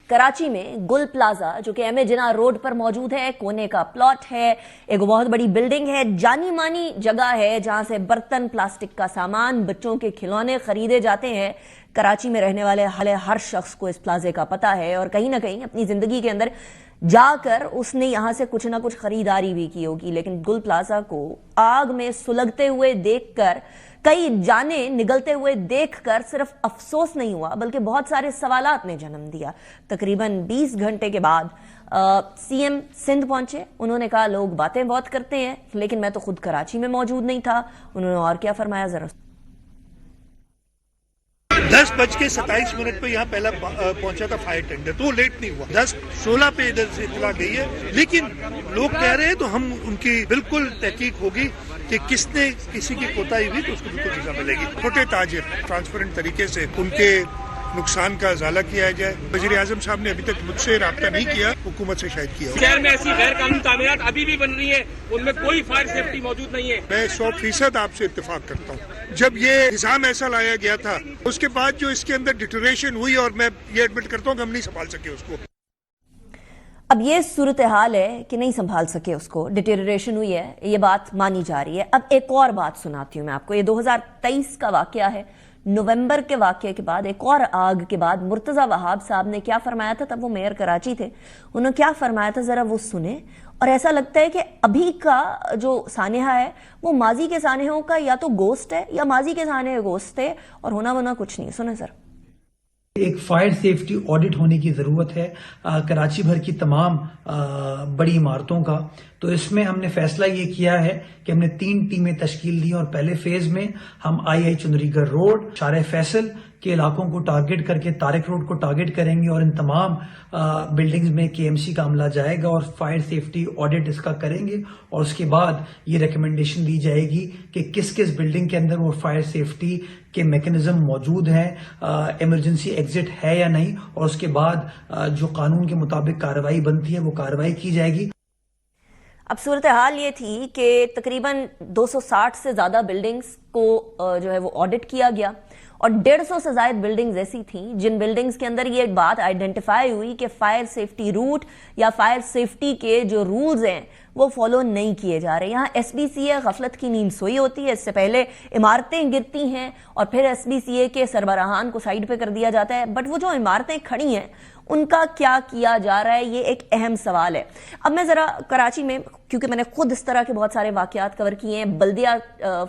کراچی میں گل پلازا جو کہ ایم اے جناح روڈ پر موجود ہے، کونے کا پلاٹ ہے، ایک بہت بڑی بلڈنگ ہے، جانی مانی جگہ ہے جہاں سے برتن، پلاسٹک کا سامان، بچوں کے کھلونے خریدے جاتے ہیں۔ کراچی میں رہنے والے ہر شخص کو اس پلازے کا پتہ ہے اور کہیں نہ کہیں اپنی زندگی کے اندر جا کر اس نے یہاں سے کچھ نہ کچھ خریداری بھی کی ہوگی، لیکن گل پلازا کو آگ میں سلگتے ہوئے دیکھ کر، کئی جانیں نگلتے ہوئے دیکھ کر صرف افسوس نہیں ہوا بلکہ بہت سارے سوالات نے جنم دیا۔ تقریباً 20 گھنٹے کے بعد سی ایم سندھ پہنچے۔ انہوں نے کہا لوگ باتیں بہت کرتے ہیں لیکن میں تو خود کراچی میں موجود نہیں تھا۔ انہوں نے اور کیا فرمایا، ذرا 10:27 پہ یہاں پہلا پہنچا تھا فائر ٹینڈر، تو وہ لیٹ نہیں ہوا۔ 10:16 پہ ادھر سے اطلاع گئی ہے، لیکن لوگ کہہ رہے ہیں تو ہم ان کی بالکل تحقیق ہوگی کہ کس نے کسی کی کوتاہی ہوئی تو اس کو بالکل سزا ملے گی۔ چھوٹے تاجر ٹرانسپیرنٹ طریقے سے ان کے نقصان کا ازالہ کیا جائے۔ وزیر اعظم صاحب نے ابھی تک مجھ سے رابطہ نہیں کیا، حکومت سے شاید کیا۔ شہر میں ایسی غیر قانونی تعمیرات ابھی بھی بن رہی ہیں، ان میں کوئی فائر سیفٹی موجود نہیں ہے۔ میں 100% آپ سے اتفاق کرتا ہوں۔ جب یہ نظام ایسا لایا گیا تھا اس کے بعد جو اس کے اندر ڈیٹریشن ہوئی، اور میں یہ ایڈمٹ کرتا ہوں کہ ہم نہیں سنبھال سکے اس کو۔ اب یہ صورتحال ہے کہ نہیں سنبھال سکے اس کو، ڈیٹیریشن ہوئی ہے، یہ بات مانی جا رہی ہے۔ اب ایک اور بات سناتی ہوں میں آپ کو۔ یہ 2023 کا واقعہ ہے۔ نومبر کے واقعے کے بعد، ایک اور آگ کے بعد، مرتضی وہاب صاحب نے کیا فرمایا تھا، تب وہ میئر کراچی تھے۔ انہوں نے کیا فرمایا تھا، ذرا وہ سنیں۔ اور ایسا لگتا ہے کہ ابھی کا جو سانحہ ہے وہ ماضی کے سانحوں کا یا تو گوسٹ ہے یا ماضی کے سانحے گوسٹ ہے، اور ہونا ونا کچھ نہیں۔ سنیں سر۔ ایک فائر سیفٹی آڈٹ ہونے کی ضرورت ہے کراچی بھر کی تمام بڑی عمارتوں کا۔ تو اس میں ہم نے فیصلہ یہ کیا ہے کہ ہم نے 3 ٹیمیں تشکیل دی، اور پہلے فیز میں ہم آئی چندری گڑھ روڈ، شارع فیصل کے علاقوں کو ٹارگٹ کر کے طارق روڈ کو ٹارگٹ کریں گے، اور ان تمام بلڈنگز میں کے ایم سی کا عملہ جائے گا اور فائر سیفٹی آڈٹ اس کا کریں گے، اور اس کے بعد یہ ریکمنڈیشن دی جائے گی کہ کس کس بلڈنگ کے اندر وہ فائر سیفٹی کے میکنزم موجود ہیں، ایمرجنسی ایگزٹ ہے یا نہیں، اور اس کے بعد جو قانون کے مطابق کارروائی بنتی ہے وہ کارروائی کی جائے گی۔ اب صورتحال یہ تھی کہ تقریباً 260 سے زیادہ بلڈنگز کو جو ہے وہ آڈٹ کیا گیا، اور 150 سے زائد بلڈنگز ایسی تھیں جن بلڈنگز کے اندر یہ بات آئیڈینٹیفائی ہوئی کہ فائر سیفٹی روٹ یا فائر سیفٹی کے جو رولز ہیں وہ فالو نہیں کیے جا رہے۔ یہاں ایس بی سی اے غفلت کی نیند سوئی ہوتی ہے، اس سے پہلے عمارتیں گرتی ہیں اور پھر ایس بی سی اے کے سربراہان کو سائیڈ پہ کر دیا جاتا ہے، بٹ وہ جو عمارتیں کھڑی ہیں ان کا کیا کیا جا رہا ہے، یہ ایک اہم سوال ہے۔ اب میں ذرا کراچی میں، کیونکہ میں نے خود اس طرح کے بہت سارے واقعات کور کیے ہیں، بلدیہ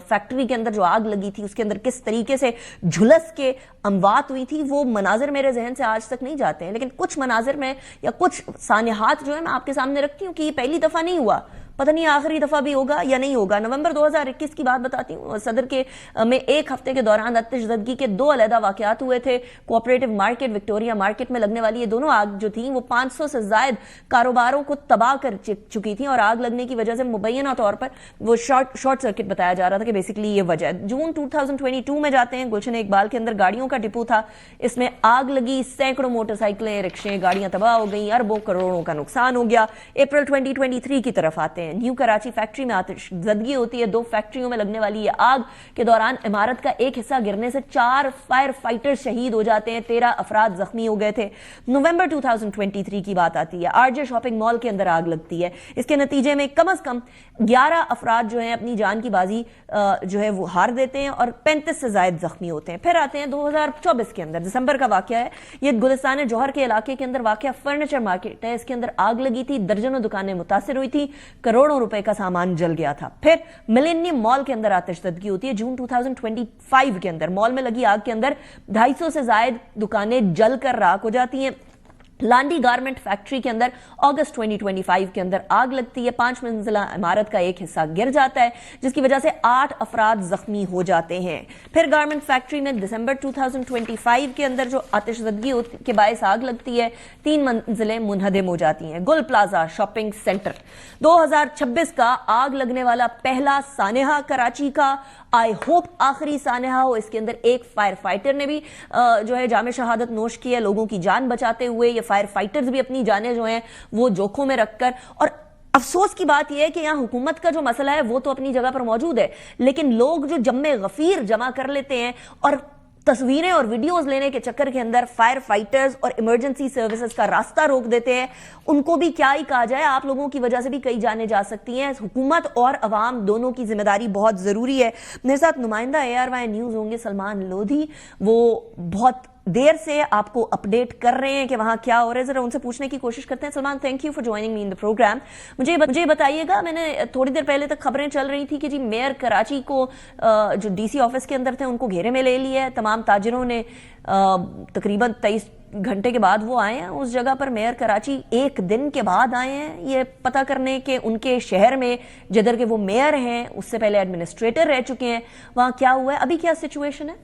فیکٹری کے اندر جو آگ لگی تھی اس کے اندر کس طریقے سے جھلس کے اموات ہوئی تھی، وہ مناظر میرے ذہن سے آج تک نہیں جاتے ہیں، لیکن کچھ مناظر میں یا کچھ سانحات جو ہے میں آپ کے سامنے رکھتی ہوں کہ یہ پہلی دفعہ نہیں ہوا، پتہ نہیں آخری دفعہ بھی ہوگا یا نہیں ہوگا۔ نومبر 2021 کی بات بتاتی ہوں۔ صدر کے میں ایک ہفتے کے دوران آتش زدگی کے 2 علیحدہ واقعات ہوئے تھے۔ کوآپریٹو مارکیٹ، وکٹوریا مارکیٹ میں لگنے والی یہ دونوں آگ جو تھیں وہ 500 سے زائد کاروباروں کو تباہ کر چکی تھیں، اور آگ لگنے کی وجہ سے مبینہ طور پر وہ شارٹ سرکٹ بتایا جا رہا تھا کہ بیسیکلی یہ وجہ ہے۔ جون 2022 میں جاتے ہیں، گلشن اقبال کے اندر گاڑیوں کا ڈپو تھا، اس میں آگ لگی، سینکڑوں موٹر سائیکلیں، رکشے، گاڑیاں تباہ ہو گئیں، اربوں کروڑوں کا نقصان ہو گیا۔ اپریل 2023 کی طرف آتے ہیں، نیو کراچی فیکٹری میں آتش زدگی ہوتی ہے۔ 2 فیکٹریوں میں لگنے والی یہ آگ کے دوران عمارت کا ایک حصہ گرنے سے 4 فائر فائٹر شہید ہو جاتے ہیں، 13 افراد زخمی ہو گئے تھے۔ نومبر 2023 کی بات آتی ہے، آر جے شاپنگ مال کے اندر آگ لگتی ہے، اس کے نتیجے میں کم از کم 11 افراد جو ہیں اپنی جان کی بازی جو ہے وہ ہار دیتے ہیں، اور 35 سے زائد زخمی ہوتے ہیں۔ پھر آتے ہیں 2024 کے اندر، دسمبر کا واقعہ ہے، یہ گلستان جوہر کے علاقے کے اندر واقعہ فرنیچر مارکیٹ ہے، اس کے اندر آگ لگی تھی، درجنوں دکانیں متاثر ہوئی تھی، کروڑوں روپے کا سامان جل گیا تھا۔ پھر ملینیم مال کے اندر آتش زدگی ہوتی ہے، جون 2025 کے اندر مال میں لگی آگ کے اندر 250 سے زائد دکانیں جل کر راکھ ہو جاتی ہیں۔ لانڈی گارمنٹ فیکٹری کے اندر اگست 2025 کے اندر آگ لگتی ہے، 5 منزلہ عمارت کا ایک حصہ گر جاتا ہے جس کی وجہ سے 8 افراد زخمی ہو جاتے ہیں۔ پھر گارمنٹ فیکٹری میں دسمبر 2025 کے اندر جو آتش زدگی کے باعث آگ لگتی ہے، 3 منزلیں منہدم ہو جاتی ہیں۔ گل پلازا شاپنگ سینٹر 2026 کا آگ لگنے والا پہلا سانحہ کراچی کا، آئی ہوپ آخری سانحہ ہو۔ اس کے اندر ایک فائر فائٹر نے بھی جو ہے جام شہادت نوش کی ہے، لوگوں کی جان بچاتے ہوئے۔ یہ فائر فائٹرز بھی اپنی جانیں جو ہیں وہ جوکھوں میں رکھ کر، اور افسوس کی بات یہ ہے کہ یہاں حکومت کا جو مسئلہ ہے وہ تو اپنی جگہ پر موجود ہے، لیکن لوگ جو جمع غفیر جمع کر لیتے ہیں اور تصویریں اور ویڈیوز لینے کے چکر کے اندر فائر فائٹرز اور ایمرجنسی سروسز کا راستہ روک دیتے ہیں. ان کو بھی کیا ہی کہا جائے, آپ لوگوں کی وجہ سے بھی کئی جانیں جا سکتی ہیں. حکومت اور عوام دونوں کی ذمہ داری بہت ضروری ہے. میرے ساتھ نمائندہ ARY نیوز ہوں گے سلمان لودھی, وہ بہت دیر سے آپ کو اپڈیٹ کر رہے ہیں کہ وہاں کیا ہو رہا ہے. ذرا ان سے پوچھنے کی کوشش کرتے ہیں. Salman, thank you for joining me in the program. مجھے بتائیے گا, میں نے تھوڑی دیر پہلے تک خبریں چل رہی تھی کہ جی میئر کراچی کو جو DC آفس کے اندر تھے ان کو گھیرے میں لے لیا ہے. تمام تاجروں نے تقریباً 23 گھنٹے کے بعد وہ آئے ہیں اس جگہ پر. میئر کراچی ایک دن کے بعد آئے ہیں یہ پتہ کرنے کہ ان کے شہر میں جدھر کے وہ میئر ہیں, اس سے پہلے ایڈمنسٹریٹر رہ چکے ہیں, وہاں کیا ہوا ہے, ابھی کیا سچویشن ہے.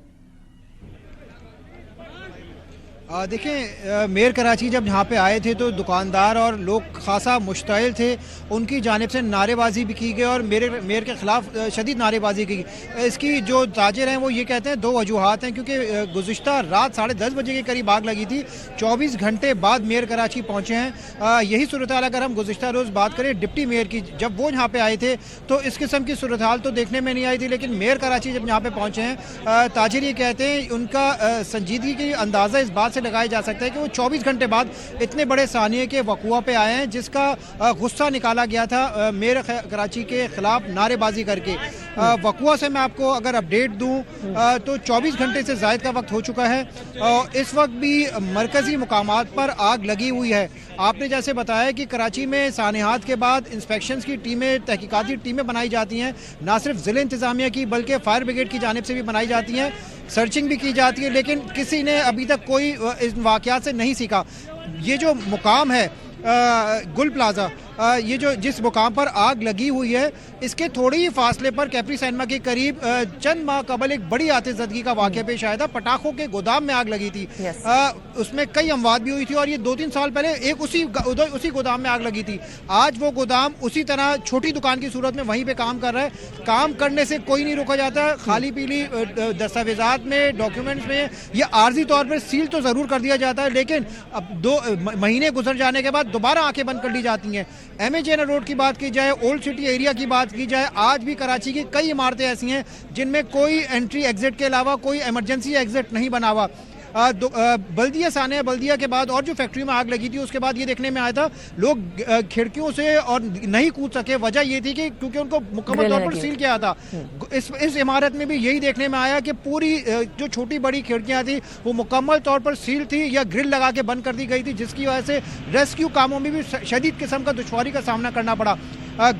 دیکھیں, میئر کراچی جب یہاں پہ آئے تھے تو دکاندار اور لوگ خاصا مشتعل تھے. ان کی جانب سے نعرے بازی بھی کی گئی اور میئر کے خلاف شدید نعرے بازی کی گئی. اس کی جو تاجر ہیں وہ یہ کہتے ہیں 2 وجوہات ہیں, کیونکہ گزشتہ رات 10:30 بجے کے قریب آگ لگی تھی, 24 گھنٹے بعد میئر کراچی پہنچے ہیں. یہی صورتحال اگر ہم گزشتہ روز بات کریں ڈپٹی میئر کی, جب وہ یہاں پہ آئے تھے تو اس قسم کی صورتحال تو دیکھنے میں نہیں آئی تھی. لیکن میئر کراچی جب یہاں پہ پہنچے ہیں, تاجر یہ کہتے ہیں ان کا سنجیدگی کی اندازہ اس بات سے لگایا جا سکتا ہے کہ وہ 24 گھنٹے بعد اتنے بڑے ثانیے کے وقوع پہ آئے ہیں جس کا غصہ نکالا گیا تھا میئر کراچی کے خلاف نعرے بازی کر کے. وقوع سے میں آپ کو اگر اپڈیٹ دوں تو 24 گھنٹے سے زائد کا وقت ہو چکا ہے. اس وقت بھی مرکزی مقامات پر آگ لگی ہوئی ہے. آپ نے جیسے بتایا کہ کراچی میں سانحات کے بعد انسپیکشنز کی ٹیمیں, تحقیقاتی ٹیمیں بنائی جاتی ہیں, نہ صرف ضلع انتظامیہ کی بلکہ فائر بریگیڈ کی جانب سے بھی بنائی جاتی ہیں, سرچنگ بھی کی جاتی ہے. لیکن کسی نے ابھی تک کوئی اس واقعات سے نہیں سیکھا. یہ جو مقام ہے گل پلازا, یہ جو جس مقام پر آگ لگی ہوئی ہے, اس کے تھوڑے ہی فاصلے پر کیپری سینما کے قریب چند ماہ قبل ایک بڑی آتش زدگی کا واقعہ پیش آیا تھا. پٹاخوں کے گودام میں آگ لگی تھی. اس میں کئی اموات بھی ہوئی تھی اور یہ 2-3 سال پہلے ایک اسی گودام میں آگ لگی تھی. آج وہ گودام اسی طرح چھوٹی دکان کی صورت میں وہیں پہ کام کر رہا ہے. کام کرنے سے کوئی نہیں روکا جاتا. خالی پیلی دستاویزات میں, ڈاکیومنٹس میں یہ عارضی طور پر سیل تو ضرور کر دیا جاتا ہے, لیکن اب 2 مہینے گزر جانے کے بعد دوبارہ آنکھیں بند کر لی جاتی ہیں. MH روڈ کی بات کی جائے, اولڈ سٹی ایریا کی بات کی جائے, آج بھی کراچی کی کئی عمارتیں ایسی ہیں جن میں کوئی انٹری ایگزٹ کے علاوہ کوئی ایمرجنسی ایگزٹ نہیں بنا ہوا. بلدیہ سانحہ بلدیہ کے بعد اور جو فیکٹری میں آگ لگی تھی اس کے بعد یہ دیکھنے میں آیا تھا لوگ کھڑکیوں سے اور نہیں کود سکے. وجہ یہ تھی کہ کیونکہ ان کو مکمل طور پر سیل کیا تھا. اس عمارت میں بھی یہی دیکھنے میں آیا کہ پوری جو چھوٹی بڑی کھڑکیاں تھیں وہ مکمل طور پر سیل تھی یا گرل لگا کے بند کر دی گئی تھی, جس کی وجہ سے ریسکیو کاموں میں بھی شدید قسم کا دشواری کا سامنا کرنا پڑا.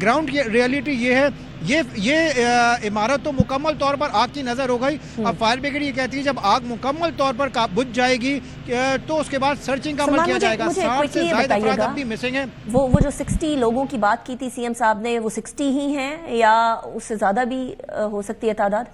گراؤنڈ ریئلٹی یہ ہے, یہ عمارت تو مکمل طور پر آگ کی نظر ہو گئی. اب فائر بریگیڈ یہ کہتی ہے جب آگ مکمل طور پر بجھ جائے گی تو اس کے بعد سرچنگ کا عمل کیا جائے گا. 60 سے زائد افراد اب بھی مسنگ ہیں. وہ جو 60 لوگوں کی بات کی تھی CM صاحب نے, وہ 60 ہی ہیں یا اس سے زیادہ بھی ہو سکتی ہے تعداد؟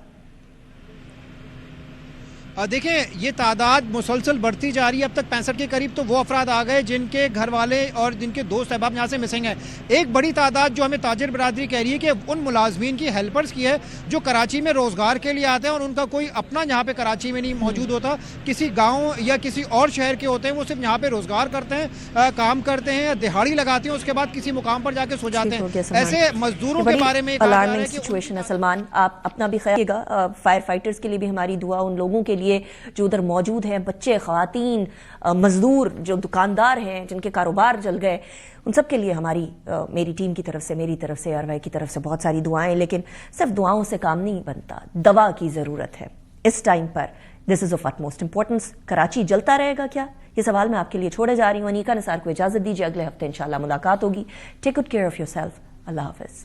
دیکھیں, یہ تعداد مسلسل بڑھتی جا رہی ہے. اب تک 65 کے قریب تو وہ افراد آ گئے جن کے گھر والے اور جن کے دوست احباب یہاں سے مسنگ ہیں. ایک بڑی تعداد جو ہمیں تاجر برادری کہہ رہی ہے کہ ان ملازمین کی ہیلپرز کی ہے جو کراچی میں روزگار کے لیے آتے ہیں اور ان کا کوئی اپنا یہاں پہ کراچی میں نہیں موجود ہوتا, کسی گاؤں یا کسی اور شہر کے ہوتے ہیں. وہ صرف یہاں پہ روزگار کرتے ہیں, کام کرتے ہیں, دہاڑی لگاتے ہیں, اس کے بعد کسی مقام پر جا کے سو جاتے ہیں. ایسے مزدوروں کے بارے میں الارمنگ سچویشن ہے. سلمان, آپ اپنا بھی خیال رکھیے گا. فائر فائٹرز کے لیے بھی ہماری دعا, ان لوگوں کے لیے جو ادھر موجود ہیں, بچے, خواتین, مزدور, جو دکاندار ہیں جن کے کاروبار جل گئے, ان سب کے لیے ہماری میری ٹیم کی طرف سے, میری طرف سے, ARY کی طرف سے بہت ساری دعائیں. لیکن صرف دعاؤں سے کام نہیں بنتا, دوا کی ضرورت ہے اس ٹائم پر. This is of utmost importance. Karachi جلتا رہے گا کیا, یہ سوال میں آپ کے لیے چھوڑے جا رہی ہوں. انیکا نثار کو اجازت دیجیے, اگلے ہفتے انشاءاللہ ملاقات ہوگی. Take good care of yourself. اللہ حافظ.